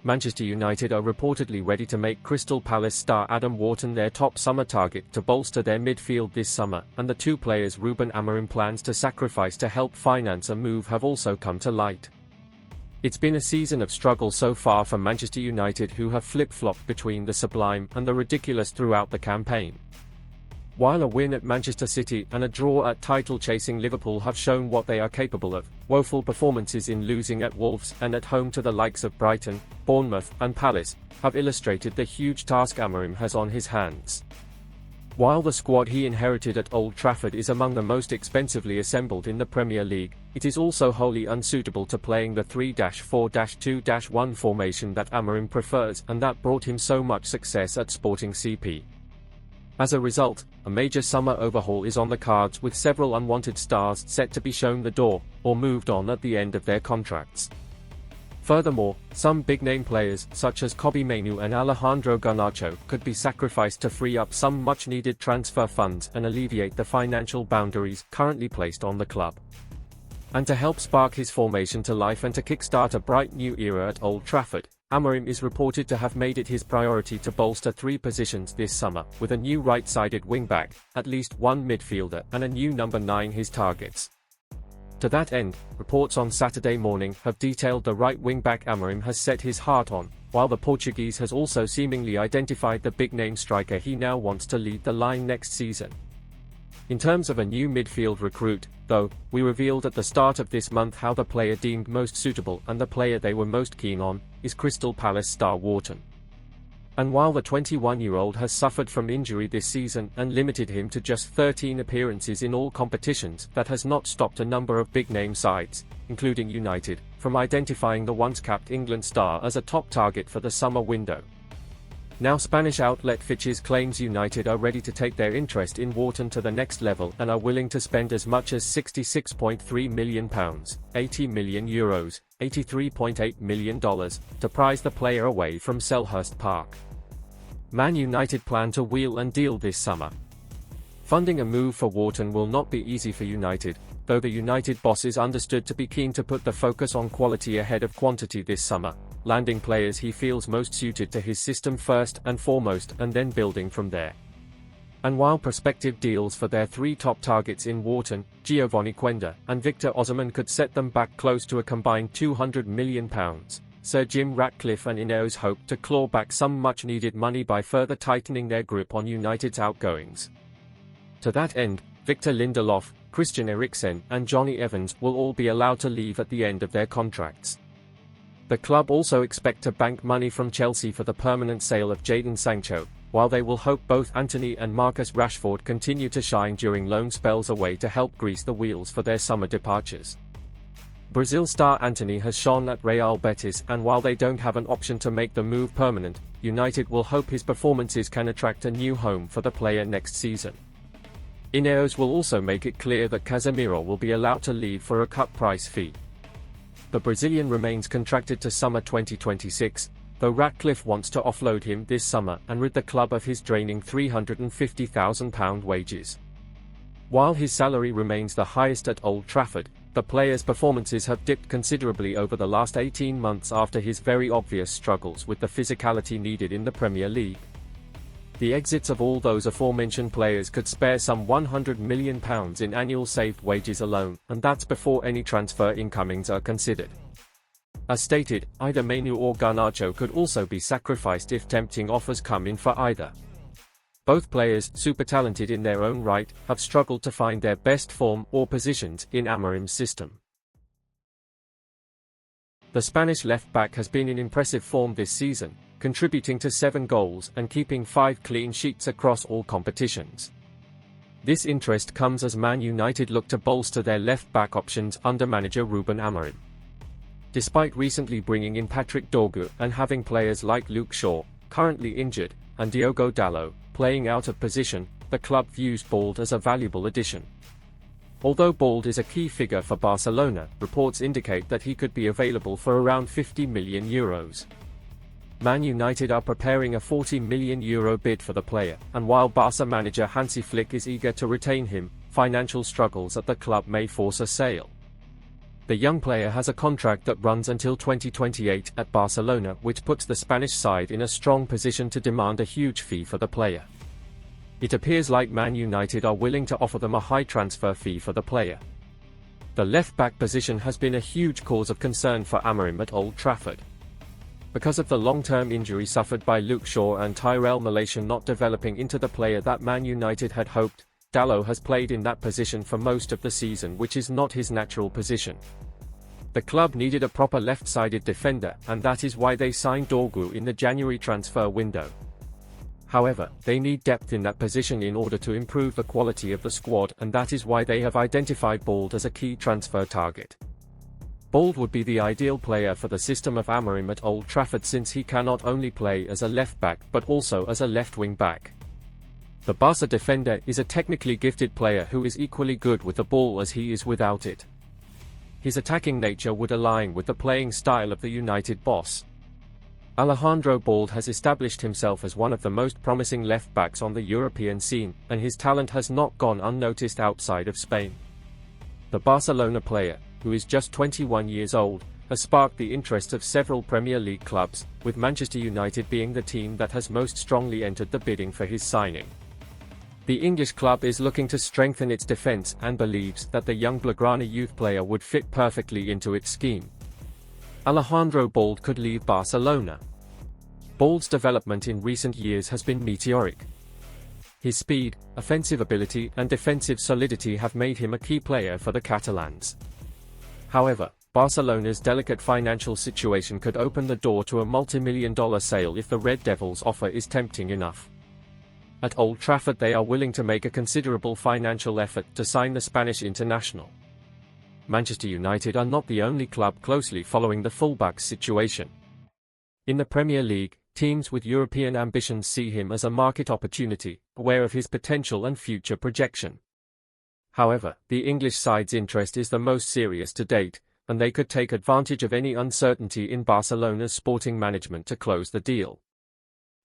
Manchester United are reportedly ready to make Crystal Palace star Adam Wharton their top summer target to bolster their midfield this summer, and the two players Ruben Amorim plans to sacrifice to help finance a move have also come to light. It's been a season of struggle so far for Manchester United, who have flip-flopped between the sublime and the ridiculous throughout the campaign. While a win at Manchester City and a draw at title-chasing Liverpool have shown what they are capable of, woeful performances in losing at Wolves and at home to the likes of Brighton, Bournemouth and Palace have illustrated the huge task Amorim has on his hands. While the squad he inherited at Old Trafford is among the most expensively assembled in the Premier League, it is also wholly unsuitable to playing the 3-4-2-1 formation that Amorim prefers and that brought him so much success at Sporting CP. As a result, a major summer overhaul is on the cards, with several unwanted stars set to be shown the door, or moved on at the end of their contracts. Furthermore, some big-name players, such as Kobbie Mainoo and Alejandro Garnacho, could be sacrificed to free up some much-needed transfer funds and alleviate the financial boundaries currently placed on the club. And to help spark his formation to life and to kickstart a bright new era at Old Trafford, Amorim is reported to have made it his priority to bolster 3 positions this summer, with a new right-sided wing-back, at least one midfielder and a new number 9 his targets. To that end, reports on Saturday morning have detailed the right wing-back Amorim has set his heart on, while the Portuguese has also seemingly identified the big-name striker he now wants to lead the line next season. In terms of a new midfield recruit, though, we revealed at the start of this month how the player deemed most suitable and the player they were most keen on is Crystal Palace star Wharton. And while the 21-year-old has suffered from injury this season and limited him to just 13 appearances in all competitions, that has not stopped a number of big-name sides, including United, from identifying the once-capped England star as a top target for the summer window. Now Spanish outlet Fitches claims United are ready to take their interest in Wharton to the next level and are willing to spend as much as £66.3 million, €80 million, $83.8 million, to prize the player away from Selhurst Park. Man United plan to wheel and deal this summer. Funding a move for Wharton will not be easy for United, though the United boss is understood to be keen to put the focus on quality ahead of quantity this summer, landing players he feels most suited to his system first and foremost and then building from there. And while prospective deals for their 3 top targets in Wharton, Giovanni Quenda, and Victor Osimhen could set them back close to a combined £200 million, Sir Jim Ratcliffe and Ineos hope to claw back some much-needed money by further tightening their grip on United's outgoings. To that end, Victor Lindelof, Christian Eriksen, and Johnny Evans will all be allowed to leave at the end of their contracts. The club also expect to bank money from Chelsea for the permanent sale of Jadon Sancho, while they will hope both Antony and Marcus Rashford continue to shine during loan spells away to help grease the wheels for their summer departures. Brazil star Antony has shone at Real Betis, and while they don't have an option to make the move permanent, United will hope his performances can attract a new home for the player next season. Ineos will also make it clear that Casemiro will be allowed to leave for a cut price fee. The Brazilian remains contracted to summer 2026, though Ratcliffe wants to offload him this summer and rid the club of his draining £350,000 wages. While his salary remains the highest at Old Trafford, the player's performances have dipped considerably over the last 18 months after his very obvious struggles with the physicality needed in the Premier League. The exits of all those aforementioned players could spare some £100 million in annual saved wages alone, and that's before any transfer incomings are considered. As stated, either Mainoo or Garnacho could also be sacrificed if tempting offers come in for either. Both players, super talented in their own right, have struggled to find their best form or positions in Amorim's system. The Spanish left-back has been in impressive form this season, contributing to 7 goals and keeping 5 clean sheets across all competitions. This interest comes as Man United look to bolster their left-back options under manager Ruben Amorim. Despite recently bringing in Patrick Dorgu and having players like Luke Shaw, currently injured, and Diogo Dalot, playing out of position, the club views Bald as a valuable addition. Although Bald is a key figure for Barcelona, reports indicate that he could be available for around €50 million. Man United are preparing a €40 million bid for the player, and while Barca manager Hansi Flick is eager to retain him, financial struggles at the club may force a sale. The young player has a contract that runs until 2028 at Barcelona, which puts the Spanish side in a strong position to demand a huge fee for the player. It appears like Man United are willing to offer them a high transfer fee for the player. The left-back position has been a huge cause of concern for Amorim at Old Trafford. Because of the long-term injury suffered by Luke Shaw and Tyrell Malaysia not developing into the player that Man United had hoped, Dalot has played in that position for most of the season, which is not his natural position. The club needed a proper left-sided defender, and that is why they signed Dorgu in the January transfer window. However, they need depth in that position in order to improve the quality of the squad, and that is why they have identified Bould as a key transfer target. Bould would be the ideal player for the system of Amorim at Old Trafford, since he can not only play as a left-back but also as a left wing-back. The Barca defender is a technically gifted player who is equally good with the ball as he is without it. His attacking nature would align with the playing style of the United boss. Alejandro Bould has established himself as one of the most promising left-backs on the European scene, and his talent has not gone unnoticed outside of Spain. The Barcelona player, who is just 21 years old, has sparked the interest of several Premier League clubs, with Manchester United being the team that has most strongly entered the bidding for his signing. The English club is looking to strengthen its defence and believes that the young Blaugrana youth player would fit perfectly into its scheme. Alejandro Bould could leave Barcelona. Bould's development in recent years has been meteoric. His speed, offensive ability and defensive solidity have made him a key player for the Catalans. However, Barcelona's delicate financial situation could open the door to a multi-million-dollar sale if the Red Devils' offer is tempting enough. At Old Trafford they are willing to make a considerable financial effort to sign the Spanish international. Manchester United are not the only club closely following the fullback's situation. In the Premier League, teams with European ambitions see him as a market opportunity, aware of his potential and future projection. However, the English side's interest is the most serious to date, and they could take advantage of any uncertainty in Barcelona's sporting management to close the deal.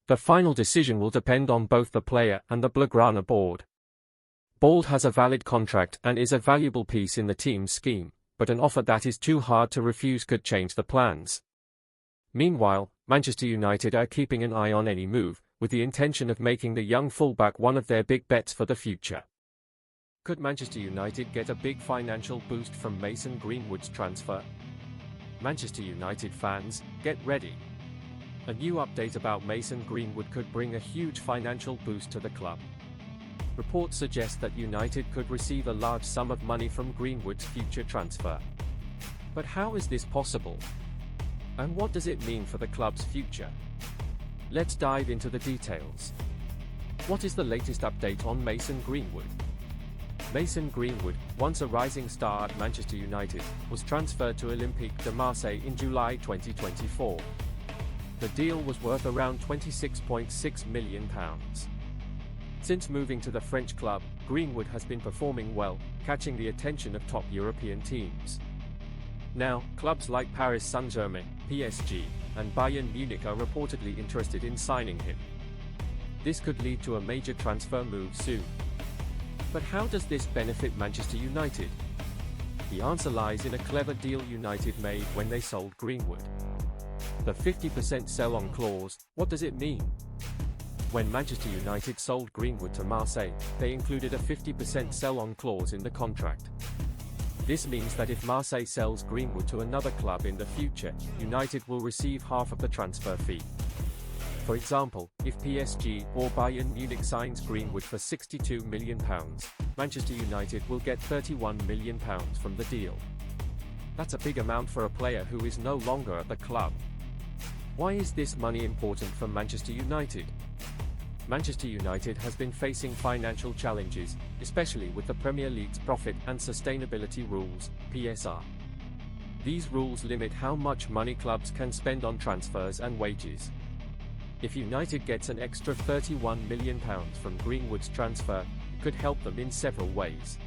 The final decision will depend on both the player and the Blaugrana board. Bould has a valid contract and is a valuable piece in the team's scheme, but an offer that is too hard to refuse could change the plans. Meanwhile, Manchester United are keeping an eye on any move, with the intention of making the young fullback one of their big bets for the future. Could Manchester United get a big financial boost from Mason Greenwood's transfer? Manchester United fans, get ready. A new update about Mason Greenwood could bring a huge financial boost to the club. Reports suggest that United could receive a large sum of money from Greenwood's future transfer. But how is this possible? And what does it mean for the club's future? Let's dive into the details. What is the latest update on Mason Greenwood? Mason Greenwood, once a rising star at Manchester United, was transferred to Olympique de Marseille in July 2024. The deal was worth around £26.6 million. Since moving to the French club, Greenwood has been performing well, catching the attention of top European teams. Now, clubs like Paris Saint-Germain, PSG, and Bayern Munich are reportedly interested in signing him. This could lead to a major transfer move soon. But how does this benefit Manchester United? The answer lies in a clever deal United made when they sold Greenwood. The 50% sell-on clause, what does it mean? When Manchester United sold Greenwood to Marseille, they included a 50% sell-on clause in the contract. This means that if Marseille sells Greenwood to another club in the future, United will receive half of the transfer fee. For example, if PSG or Bayern Munich signs Greenwood for £62 million, Manchester United will get £31 million from the deal. That's a big amount for a player who is no longer at the club. Why is this money important for Manchester United? Manchester United has been facing financial challenges, especially with the Premier League's profit and sustainability rules, PSR. These rules limit how much money clubs can spend on transfers and wages. If United gets an extra £31 million from Greenwood's transfer, it could help them in several ways.